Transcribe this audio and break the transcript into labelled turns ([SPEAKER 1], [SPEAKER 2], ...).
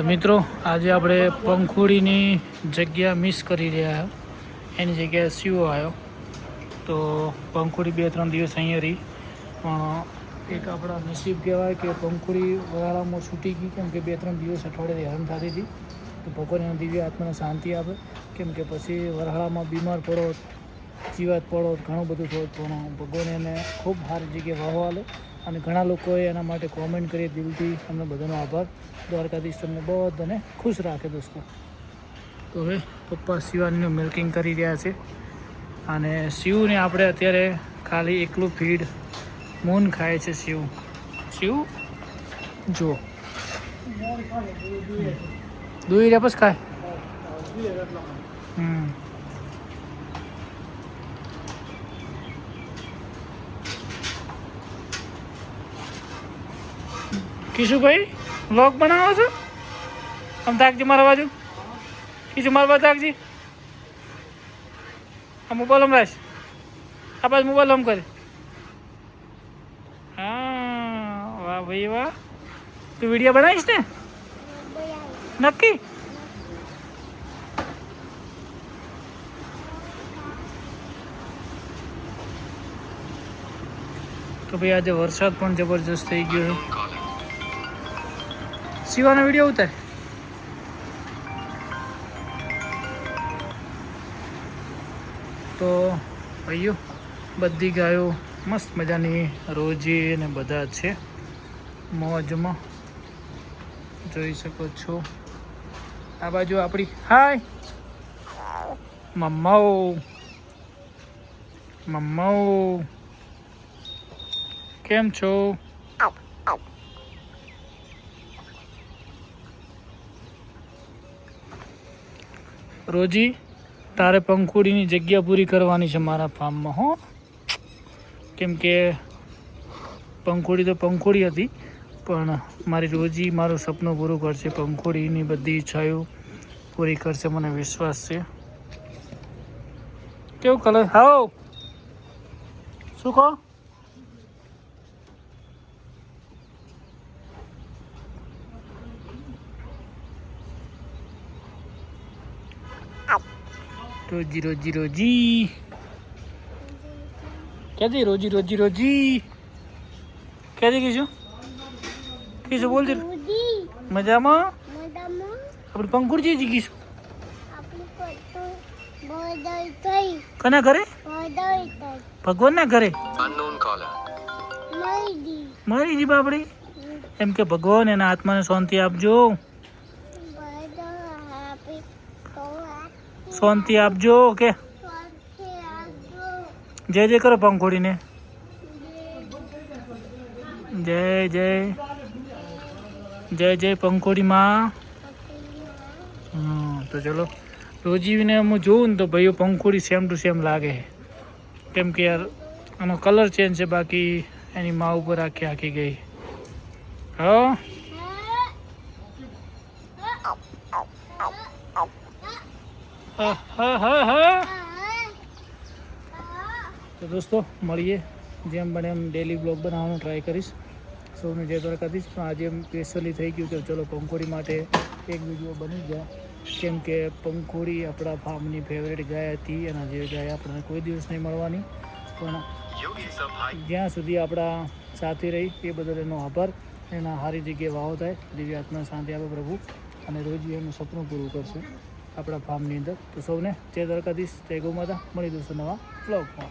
[SPEAKER 1] મિત્રો આજે આપણે પંખુડીની જગ્યા મિસ કરી રહ્યા એની જગ્યાએ સીવો આવ્યો તો પંખુડી 2-3 દિવસ અહીંયા રહી પણ એક આપણા નસીબ કહેવાય કે પંખુડી વરાળામાં છૂટી ગઈ કેમ કે 2-3 દિવસ અઠવાડિયાથી હેરાન થતી હતી તો ભગવાન એના દિવ્ય આત્માને શાંતિ આપે કેમ કે પછી વરાળામાં બીમાર પડો જીવાત પડો ઘણું બધું થયું પણ ભગવાન એને ખૂબ સારી જગ્યાએ વાહવા આલે અને ઘણા લોકોએ એના માટે કોમેન્ટ કરી દિલથી અમને બધાનો આભાર દ્વારકાધીશ તમને બધાને ખુશ રાખે દોસ્તો તો હવે પપ્પા શિવાનીનું મિલ્કિંગ કરી રહ્યા છે અને શિવને આપણે અત્યારે ખાલી એકલું ફીડ મૂન ખાય છે શિવ જો દૂધ રહ્યા પછી ખાય કિશુભાઈ વ્લોગ બનાવો છો આમ તાકજી મારા બાજુ કિશુ મારા બાજુ તાકજી આ મોબાઈલ આમ રાખ આ બાજુ મોબાઈલ આમ કરે હા વાહ ભાઈ વાહ તું વિડીયો બનાવીશ ને નક્કી તો ભાઈ આજે વરસાદ પણ જબરજસ્ત થઈ ગયો છે શિવાનો વિડીયો ઉતાર તો ભાઈઓ બધી ગાયો મસ્ત મજાની રોજી ને બધા છે મોજમાં જોઈ શકો છો આ બાજુ આપણી હાય મમ્માઓ કેમ છો રોજી તારે પંખુડીની જગ્યા પૂરી કરવાની છે મારા ફાર્મમાં હો કેમ કે પંખુડી તો પંખુડી હતી પણ મારી રોજી મારું સપનું પૂરું કરશે પંખુડીની બધી ઈચ્છાઓ પૂરી કરશે મને વિશ્વાસ છે કેવું કલર હાઓ શું કહો રોજી ક્યાંથી રોજી ક્યાંથી કીશું બોલ દે મજામાં આપણે પંખુડી જઈ કીશું કના ઘરે ભગવાનના ઘરે મારી જી બાપડી એમ કે ભગવાન એના આત્માને શાંતિ આપજો શાંતિ આપજો કે જય જય કરો પંખુડીને જય જય જય જય પંખુડી માં તો ચલો રોજીને હું જોઉં ને તો ભાઈઓ પંખુડી સેમ ટુ સેમ લાગે કેમ કે યાર આનો કલર ચેન્જ છે બાકી એની મા ઉપર આખી ગઈ હા તો દોસ્તો મળીએ જેમ બને એમ ડેલી બ્લોગ બનાવવાનો ટ્રાય કરીશ સૌને જય દ્વારકાધીશ પણ આજે એમ સ્પેશિયલી થઈ ગયું કે ચલો પંખુડી માટે એક વિડીયો બની ગયા કેમ કે પંખુડી આપણા ફાર્મની ફેવરેટ ગાય હતી એના જે ગાય આપણને કોઈ દિવસ નહીં મળવાની પણ જ્યાં સુધી આપણા સાથે રહી એ બદલ એનો આભાર એના સારી જગ્યાએ વાવો થાય દિવ્ય આત્મા શાંતિ આપે પ્રભુ અને રોજ એનું સપનું પૂરું કરશે આપણા ફાર્મની અંદર તો સૌને જય દ્વારકાધીશ જય ગૌ માતા મળી દોસ્તો નવા બ્લોગમાં